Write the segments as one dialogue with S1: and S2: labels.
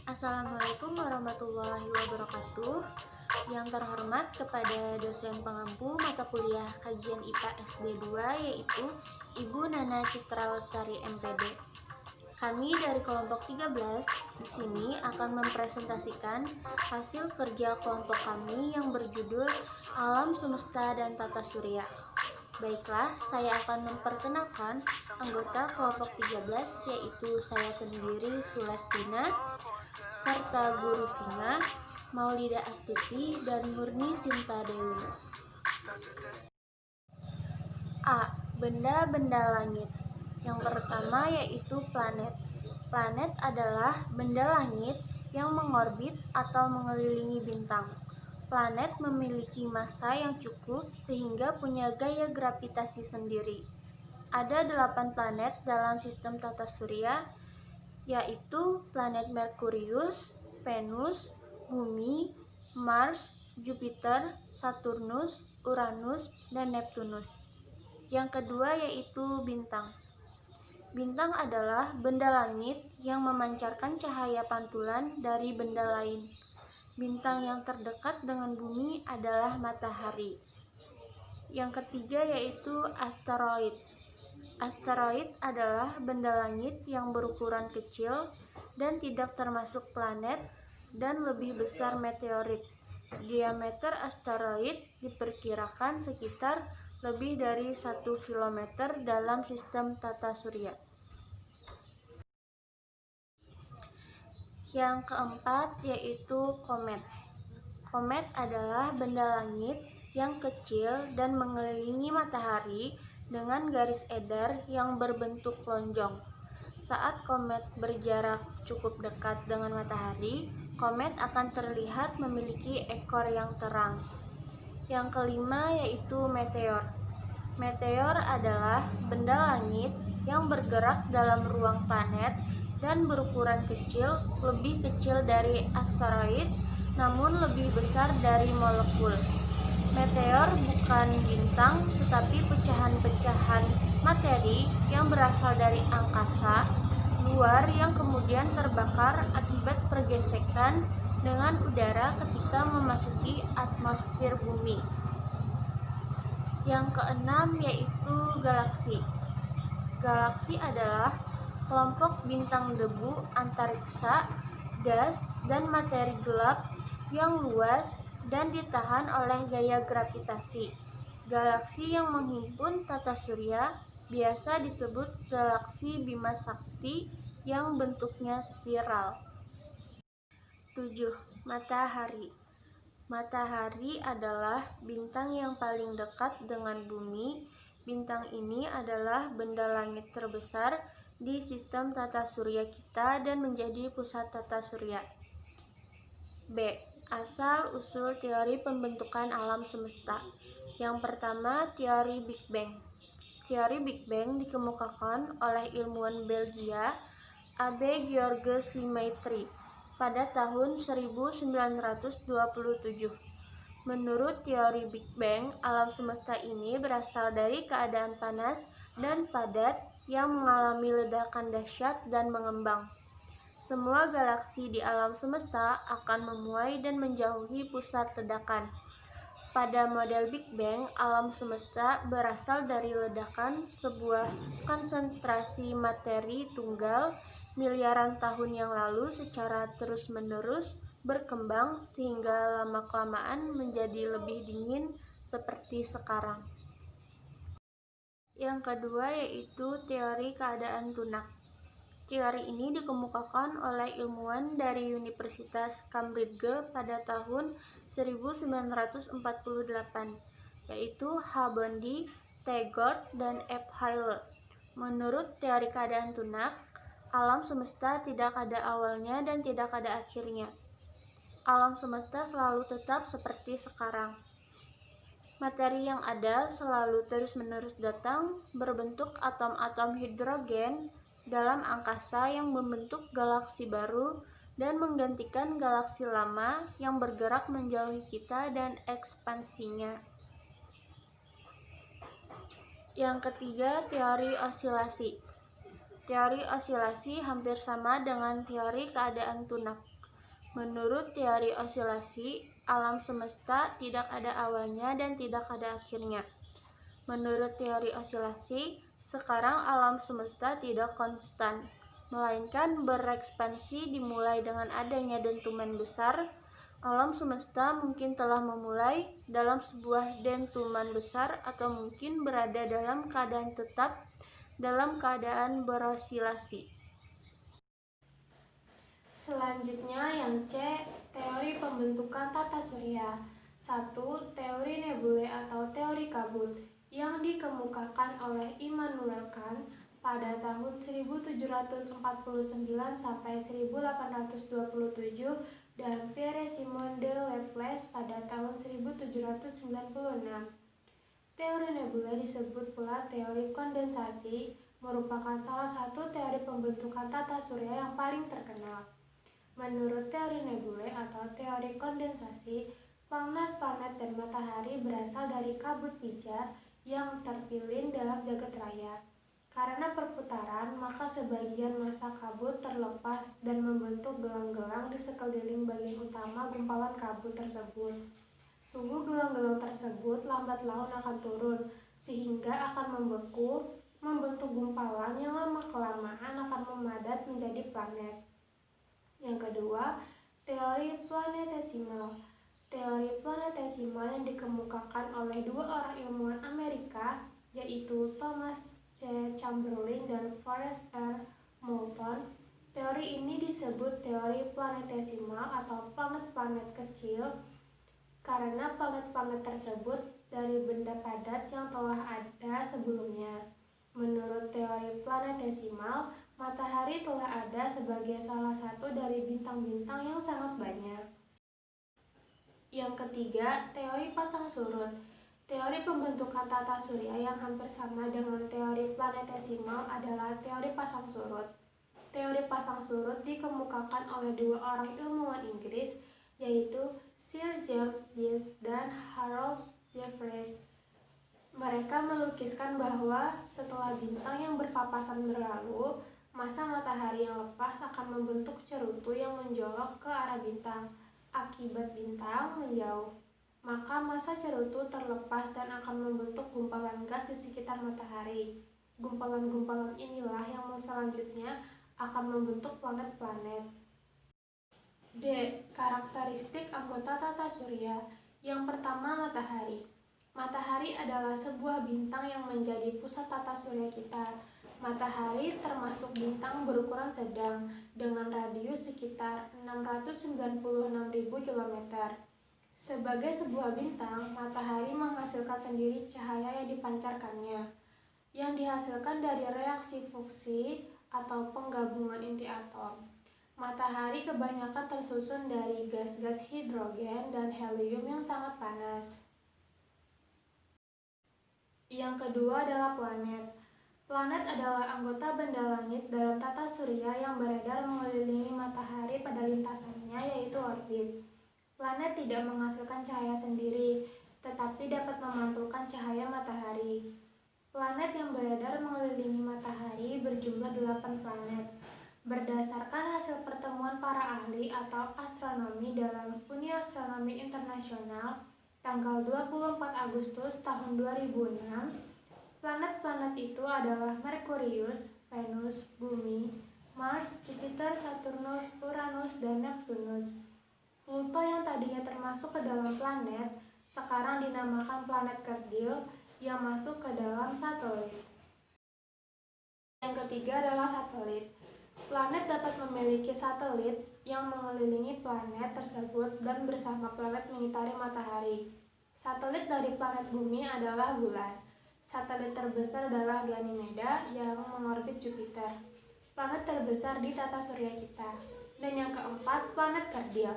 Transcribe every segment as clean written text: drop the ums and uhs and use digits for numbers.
S1: Assalamualaikum warahmatullahi wabarakatuh. Yang terhormat kepada dosen pengampu mata kuliah kajian IPA SD2 yaitu Ibu Nana Citra Lestari MPD. Kami dari kelompok 13 di sini akan mempresentasikan hasil kerja kelompok kami yang berjudul Alam Semesta dan Tata Surya. Baiklah, saya akan memperkenalkan anggota kelompok 13 yaitu saya sendiri Sulastina, serta Guru Singa, Maulida Astuti, dan Murni Sinta Dewi. A. Benda-benda langit. Yang pertama yaitu planet. Planet adalah benda langit yang mengorbit atau mengelilingi bintang. Planet memiliki massa yang cukup sehingga punya gaya gravitasi sendiri. Ada 8 planet dalam sistem tata surya, yaitu planet Merkurius, Venus, Bumi, Mars, Jupiter, Saturnus, Uranus, dan Neptunus. Yang kedua yaitu bintang. Bintang adalah benda langit yang memancarkan cahaya pantulan dari benda lain. Bintang yang terdekat dengan bumi adalah matahari. Yang ketiga yaitu asteroid. Asteroid adalah benda langit yang berukuran kecil dan tidak termasuk planet dan lebih besar meteorit. Diameter asteroid diperkirakan sekitar lebih dari 1 km dalam sistem tata surya. Yang keempat yaitu komet. Komet adalah benda langit yang kecil dan mengelilingi matahari dengan garis edar yang berbentuk lonjong. Saat komet berjarak cukup dekat dengan matahari, komet akan terlihat memiliki ekor yang terang. Yang kelima yaitu meteor. Meteor adalah benda langit yang bergerak dalam ruang planet dan berukuran kecil, lebih kecil dari asteroid, namun lebih besar dari molekul. Meteor bukan bintang, tetapi pecahan-pecahan materi yang berasal dari angkasa luar yang kemudian terbakar akibat pergesekan dengan udara ketika memasuki atmosfer bumi. Yang keenam yaitu galaksi. Galaksi adalah kelompok bintang debu antariksa, gas, dan materi gelap yang luas dan ditahan oleh gaya gravitasi. Galaksi yang menghimpun tata surya biasa disebut galaksi Bima Sakti yang bentuknya spiral. 7. Matahari. Matahari adalah bintang yang paling dekat dengan bumi. Bintang ini adalah benda langit terbesar di sistem tata surya kita dan menjadi pusat tata surya. B. Asal-usul teori pembentukan alam semesta. Yang pertama, teori Big Bang. Teori Big Bang dikemukakan oleh ilmuwan Belgia AB Georges Lemaitre pada tahun 1927. Menurut teori Big Bang, alam semesta ini berasal dari keadaan panas dan padat yang mengalami ledakan dahsyat dan mengembang. Semua galaksi di alam semesta akan memuai dan menjauhi pusat ledakan. Pada model Big Bang, alam semesta berasal dari ledakan sebuah konsentrasi materi tunggal miliaran tahun yang lalu secara terus-menerus berkembang sehingga lama-kelamaan menjadi lebih dingin seperti sekarang. Yang kedua yaitu teori keadaan tunak. Teori ini dikemukakan oleh ilmuwan dari Universitas Cambridge pada tahun 1948, yaitu H. Bondi, T. Gord, dan F. Hayle. Menurut teori keadaan tunak, alam semesta tidak ada awalnya dan tidak ada akhirnya. Alam semesta selalu tetap seperti sekarang. Materi yang ada selalu terus-menerus datang berbentuk atom-atom hidrogen dalam angkasa yang membentuk galaksi baru dan menggantikan galaksi lama yang bergerak menjauhi kita dan ekspansinya. Yang ketiga, teori osilasi. Teori osilasi hampir sama dengan teori keadaan tunak. Menurut teori osilasi, alam semesta tidak ada awalnya dan tidak ada akhirnya. Menurut teori osilasi, sekarang alam semesta tidak konstan, melainkan berekspansi dimulai dengan adanya dentuman besar. Alam semesta mungkin telah memulai dalam sebuah dentuman besar atau mungkin berada dalam keadaan tetap dalam keadaan berosilasi.
S2: Selanjutnya yang C, teori pembentukan tata surya. 1. Teori nebulae atau teori kabut yang dikemukakan oleh Immanuel Kant pada tahun 1749 sampai 1827 dan Pierre-Simon de Laplace pada tahun 1796. Teori nebulae disebut pula teori kondensasi, merupakan salah satu teori pembentukan tata surya yang paling terkenal. Menurut teori nebulae atau teori kondensasi, planet-planet dan matahari berasal dari kabut pijar yang terpilin dalam jagat raya. Karena perputaran, maka sebagian massa kabut terlepas dan membentuk gelang-gelang di sekeliling bagian utama gumpalan kabut tersebut. Suhu gelang-gelang tersebut lambat laun akan turun, sehingga akan membeku, membentuk gumpalan yang lama-kelamaan akan memadat menjadi planet. Yang kedua, teori planetesimal. Teori planetesimal yang dikemukakan oleh dua orang ilmuwan Amerika, yaitu Thomas C. Chamberlain dan Forrest R. Moulton. Teori ini disebut teori planetesimal atau planet-planet kecil karena planet-planet tersebut dari benda padat yang telah ada sebelumnya. Menurut teori planetesimal, matahari telah ada sebagai salah satu dari bintang-bintang yang sangat banyak. Yang ketiga, teori pasang surut. Teori pembentukan tata surya yang hampir sama dengan teori planetesimal adalah teori pasang surut. Teori pasang surut dikemukakan oleh dua orang ilmuwan Inggris, yaitu Sir James Jeans dan Harold Jeffreys. Mereka melukiskan bahwa setelah bintang yang berpapasan berlalu, massa matahari yang lepas akan membentuk cerutu yang menjolok ke arah bintang. Akibat bintang menjauh, maka massa cerutu terlepas dan akan membentuk gumpalan gas di sekitar matahari. Gumpalan-gumpalan inilah yang selanjutnya akan membentuk planet-planet. D. Karakteristik anggota tata surya. Yang pertama, matahari. Matahari adalah sebuah bintang yang menjadi pusat tata surya kita. Matahari termasuk bintang berukuran sedang dengan radius sekitar 696.000 km. Sebagai sebuah bintang, matahari menghasilkan sendiri cahaya yang dipancarkannya, yang dihasilkan dari reaksi fuksi atau penggabungan inti atom. Matahari kebanyakan tersusun dari gas-gas hidrogen dan helium yang sangat panas. Yang kedua adalah planet. Planet adalah anggota benda langit dalam tata surya yang beredar mengelilingi matahari pada lintasannya, yaitu orbit. Planet tidak menghasilkan cahaya sendiri, tetapi dapat memantulkan cahaya matahari. Planet yang beredar mengelilingi matahari berjumlah 8 planet. Berdasarkan hasil pertemuan para ahli atau astronomi dalam Uni Astronomi Internasional tanggal 24 Agustus tahun 2006, planet-planet itu adalah Merkurius, Venus, Bumi, Mars, Jupiter, Saturnus, Uranus, dan Neptunus. Pluto yang tadinya termasuk ke dalam planet, sekarang dinamakan planet kerdil yang masuk ke dalam satelit. Yang ketiga adalah satelit. Planet dapat memiliki satelit yang mengelilingi planet tersebut dan bersama planet mengitari matahari. Satelit dari planet Bumi adalah bulan. Satelit terbesar adalah Ganymede yang mengorbit Jupiter, planet terbesar di tata surya kita. Dan yang keempat, planet kerdil.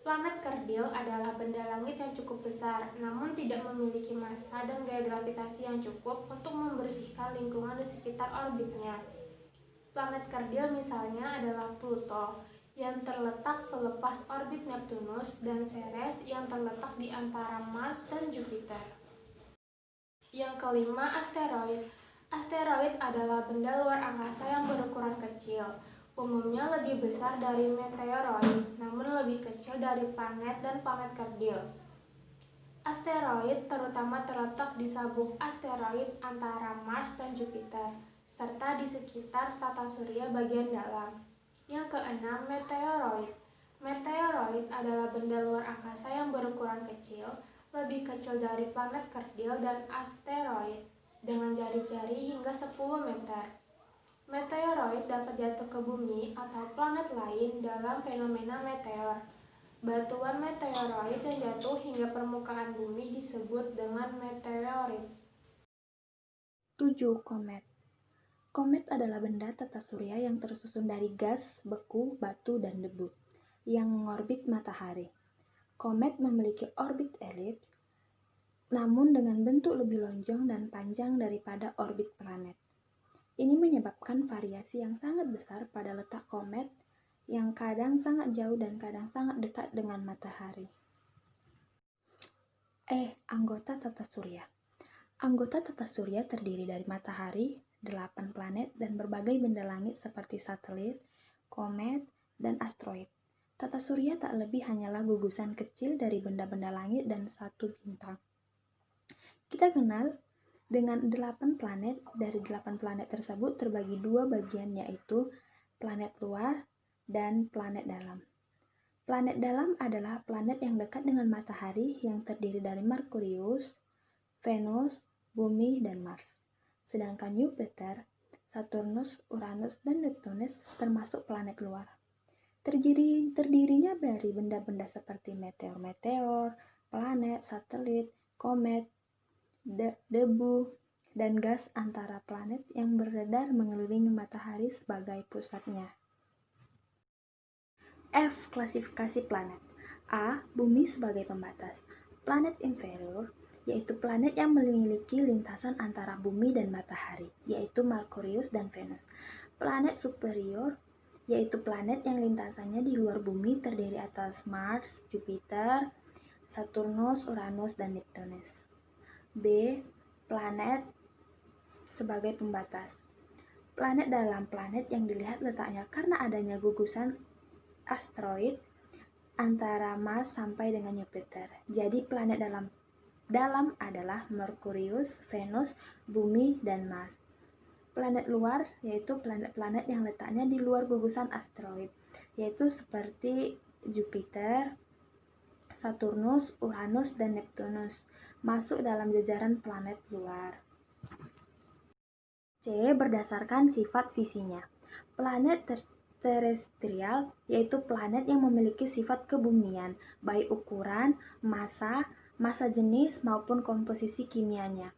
S2: Planet kerdil adalah benda langit yang cukup besar, namun tidak memiliki massa dan gaya gravitasi yang cukup untuk membersihkan lingkungan di sekitar orbitnya. Planet kerdil misalnya adalah Pluto, yang terletak selepas orbit Neptunus, dan Ceres yang terletak di antara Mars dan Jupiter. Yang kelima, asteroid. Asteroid adalah benda luar angkasa yang berukuran kecil. Umumnya lebih besar dari meteoroid, namun lebih kecil dari planet dan planet kerdil. Asteroid terutama terletak di sabuk asteroid antara Mars dan Jupiter, serta di sekitar tata surya bagian dalam. Yang keenam, meteoroid. Meteoroid adalah benda luar angkasa yang berukuran kecil, lebih kecil dari planet kerdil dan asteroid, dengan jari-jari hingga 10 meter. Meteoroid dapat jatuh ke bumi atau planet lain dalam fenomena meteor. Batuan meteoroid yang jatuh hingga permukaan bumi disebut dengan meteorit.
S3: 7. Komet. Komet adalah benda tata surya yang tersusun dari gas, beku, batu, dan debu yang mengorbit matahari. Komet memiliki orbit elips, namun dengan bentuk lebih lonjong dan panjang daripada orbit planet. Ini menyebabkan variasi yang sangat besar pada letak komet yang kadang sangat jauh dan kadang sangat dekat dengan matahari. Anggota tata surya. Anggota tata surya terdiri dari matahari, 8 planet, dan berbagai benda langit seperti satelit, komet, dan asteroid. Tata surya tak lebih hanyalah gugusan kecil dari benda-benda langit dan satu bintang. Kita kenal dengan 8 planet. Dari 8 planet tersebut terbagi 2 bagian, yaitu planet luar dan planet dalam. Planet dalam adalah planet yang dekat dengan matahari yang terdiri dari Merkurius, Venus, Bumi, dan Mars. Sedangkan Jupiter, Saturnus, Uranus, dan Neptunus termasuk planet luar. Terdirinya dari benda-benda seperti meteor-meteor, planet, satelit, komet, debu, dan gas antara planet yang beredar mengelilingi matahari sebagai pusatnya. F. Klasifikasi planet. A. Bumi sebagai pembatas. Planet inferior, yaitu planet yang memiliki lintasan antara bumi dan matahari, yaitu Merkurius dan Venus. Planet superior, yaitu planet yang lintasannya di luar bumi terdiri atas Mars, Jupiter, Saturnus, Uranus, dan Neptunus. B. Planet sebagai pembatas. Planet dalam planet yang dilihat letaknya karena adanya gugusan asteroid antara Mars sampai dengan Jupiter. Jadi planet dalam adalah Merkurius, Venus, Bumi, dan Mars. Planet luar yaitu planet-planet yang letaknya di luar gugusan asteroid, yaitu seperti Jupiter, Saturnus, Uranus, dan Neptunus, masuk dalam jajaran planet luar. C. Berdasarkan sifat visinya. Planet terestrial yaitu planet yang memiliki sifat kebumian, baik ukuran, massa jenis maupun komposisi kimianya,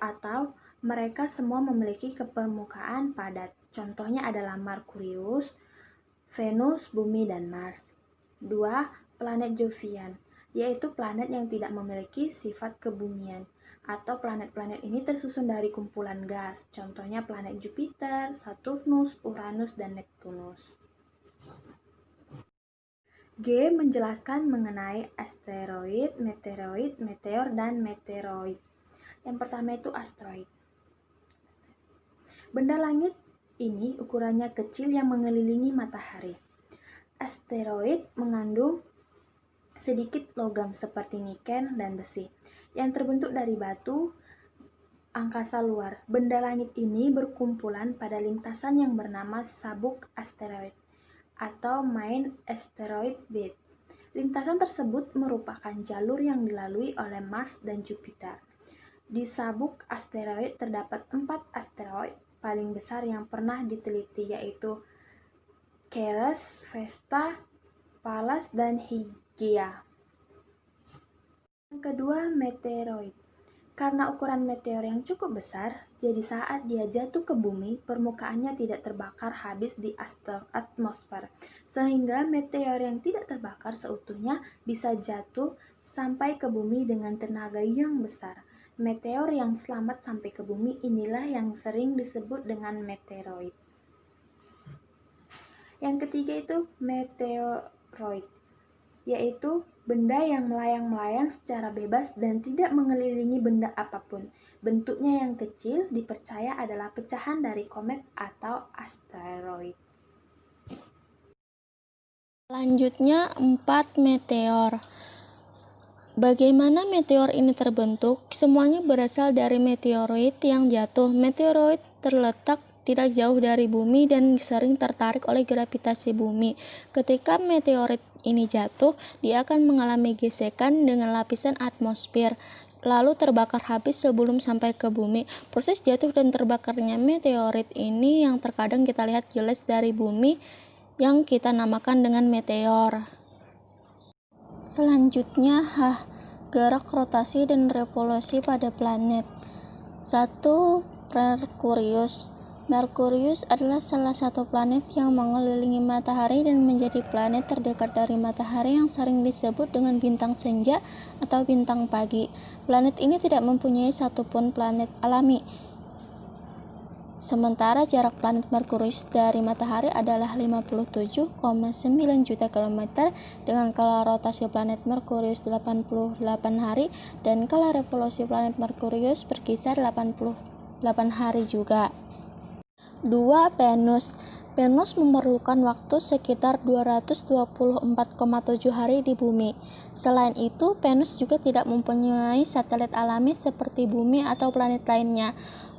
S3: atau mereka semua memiliki kepermukaan padat. Contohnya adalah Merkurius, Venus, Bumi, dan Mars. 2. Planet Jovian, yaitu planet yang tidak memiliki sifat kebumian, atau planet-planet ini tersusun dari kumpulan gas. Contohnya planet Jupiter, Saturnus, Uranus, dan Neptunus. G. Menjelaskan mengenai asteroid, meteoroid, meteor, dan meteoroid. Yang pertama itu asteroid. Benda langit ini ukurannya kecil yang mengelilingi matahari. Asteroid mengandung sedikit logam seperti niken dan besi yang terbentuk dari batu angkasa luar. Benda langit ini berkumpulan pada lintasan yang bernama sabuk asteroid atau main asteroid belt. Lintasan tersebut merupakan jalur yang dilalui oleh Mars dan Jupiter. Di sabuk asteroid terdapat 4 asteroid paling besar yang pernah diteliti, yaitu Ceres, Vesta, Pallas, dan Hygiea. Yang kedua, meteoroid. Karena ukuran meteor yang cukup besar, jadi saat dia jatuh ke bumi, permukaannya tidak terbakar habis di atmosfer, sehingga meteor yang tidak terbakar seutuhnya bisa jatuh sampai ke bumi dengan tenaga yang besar. Meteor yang selamat sampai ke bumi inilah yang sering disebut dengan meteoroid. Yang ketiga itu meteoroid, yaitu benda yang melayang-melayang secara bebas dan tidak mengelilingi benda apapun. Bentuknya yang kecil dipercaya adalah pecahan dari komet atau asteroid.
S4: Selanjutnya 4 meteor. Bagaimana meteor ini terbentuk? Semuanya berasal dari meteoroid yang jatuh. Meteoroid terletak tidak jauh dari bumi dan sering tertarik oleh gravitasi bumi. Ketika meteoroid ini jatuh, dia akan mengalami gesekan dengan lapisan atmosfer, lalu terbakar habis sebelum sampai ke bumi. Proses jatuh dan terbakarnya meteoroid ini yang terkadang kita lihat jelas dari bumi yang kita namakan dengan meteor. Selanjutnya, gerak rotasi dan revolusi pada planet. 1. Merkurius. Merkurius adalah salah satu planet yang mengelilingi matahari dan menjadi planet terdekat dari matahari yang sering disebut dengan bintang senja atau bintang pagi. Planet ini tidak mempunyai satupun planet alami. Sementara jarak planet Merkurius dari matahari adalah 57,9 juta kilometer dengan kala rotasi planet Merkurius 88 hari dan kala revolusi planet Merkurius berkisar 88 hari juga. 2. Venus. Venus memerlukan waktu sekitar 224,7 hari di bumi. Selain itu, Venus juga tidak mempunyai satelit alami seperti bumi atau planet lainnya.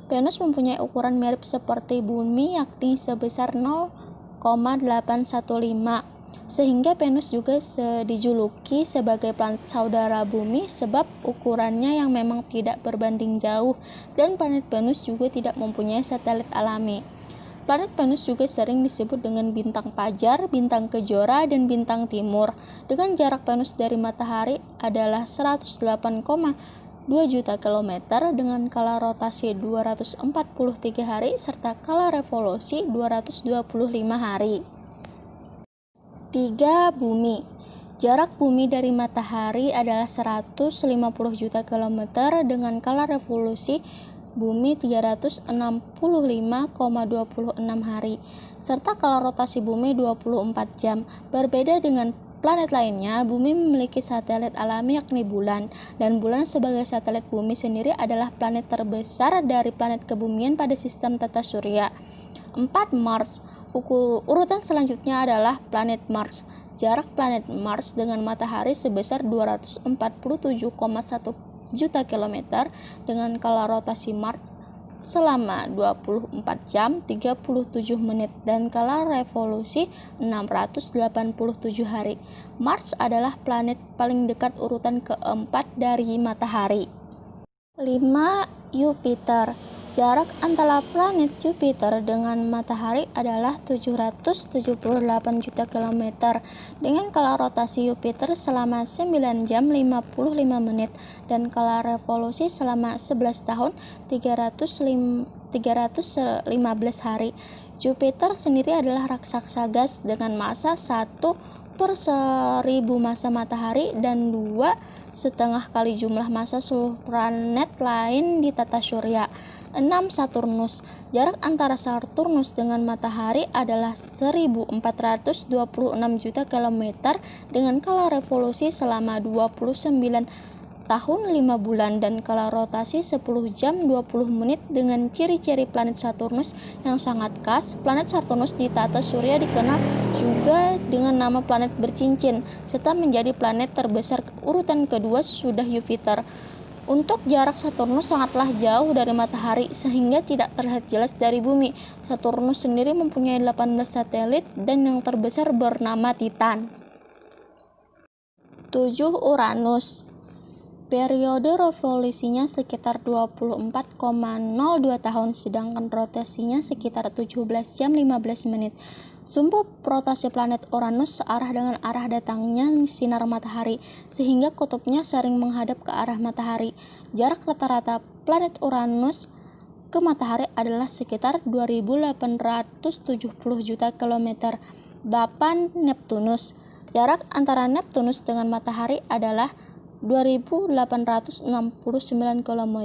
S4: Venus mempunyai ukuran mirip seperti bumi, yakni sebesar 0,815, sehingga Venus juga dijuluki sebagai planet saudara bumi sebab ukurannya yang memang tidak berbanding jauh, dan planet Venus juga tidak mempunyai satelit alami. Planet Venus juga sering disebut dengan bintang Fajar, bintang Kejora, dan bintang Timur, dengan jarak Venus dari matahari adalah 108,2 juta kilometer dengan kala rotasi 243 hari serta kala revolusi 225 hari. 3. Bumi. Jarak bumi dari matahari adalah 150 juta kilometer dengan kala revolusi bumi 365,26 hari serta kala rotasi bumi 24 jam. Berbeda dengan planet lainnya, bumi memiliki satelit alami yakni bulan, dan bulan sebagai satelit bumi sendiri adalah planet terbesar dari planet kebumian pada sistem tata surya. 4. Mars. Urutan selanjutnya adalah planet Mars. Jarak planet Mars dengan matahari sebesar 247,1 juta kilometer dengan kala rotasi Mars selama 24 jam 37 menit dan kala revolusi 687 hari. Mars adalah planet paling dekat urutan keempat dari matahari. 5. Jupiter. Jarak antara planet Jupiter dengan matahari adalah 778 juta kilometer dengan kala rotasi Jupiter selama 9 jam 55 menit dan kala revolusi selama 11 tahun 315 hari. Jupiter sendiri adalah raksasa gas dengan massa 1/1000 massa matahari dan 2,5 kali jumlah massa seluruh planet lain di tata surya. 6. Saturnus. Jarak antara Saturnus dengan matahari adalah 1426 juta kilometer dengan kala revolusi selama 29 tahun 5 bulan dan kala rotasi 10 jam 20 menit. Dengan ciri-ciri planet Saturnus yang sangat khas, planet Saturnus di tata surya dikenal juga dengan nama planet bercincin serta menjadi planet terbesar urutan kedua sesudah Jupiter. Untuk jarak Saturnus sangatlah jauh dari matahari sehingga tidak terlihat jelas dari bumi. Saturnus sendiri mempunyai 18 satelit dan yang terbesar bernama Titan. 7. Uranus. Periode revolusinya sekitar 24,02 tahun sedangkan rotasinya sekitar 17 jam 15 menit. Sumbu rotasi planet Uranus searah dengan arah datangnya sinar matahari, sehingga kutubnya sering menghadap ke arah matahari. Jarak rata-rata planet Uranus ke matahari adalah sekitar 2.870 juta kilometer. 8. Neptunus. Jarak antara Neptunus dengan matahari adalah 2.869 km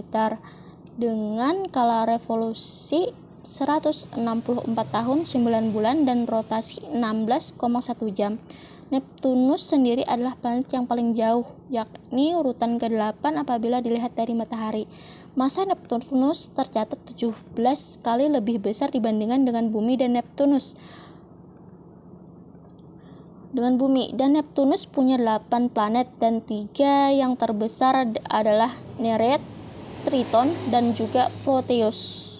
S4: dengan kala revolusi 164 tahun 9 bulan dan rotasi 16,1 jam. Neptunus sendiri adalah planet yang paling jauh, yakni urutan ke-8 apabila dilihat dari matahari. Massa Neptunus tercatat 17 kali lebih besar dibandingkan dengan Bumi dan Neptunus. dengan Bumi, dan Neptunus punya 8 planet dan 3 yang terbesar adalah Nereid, Triton, dan juga Proteus.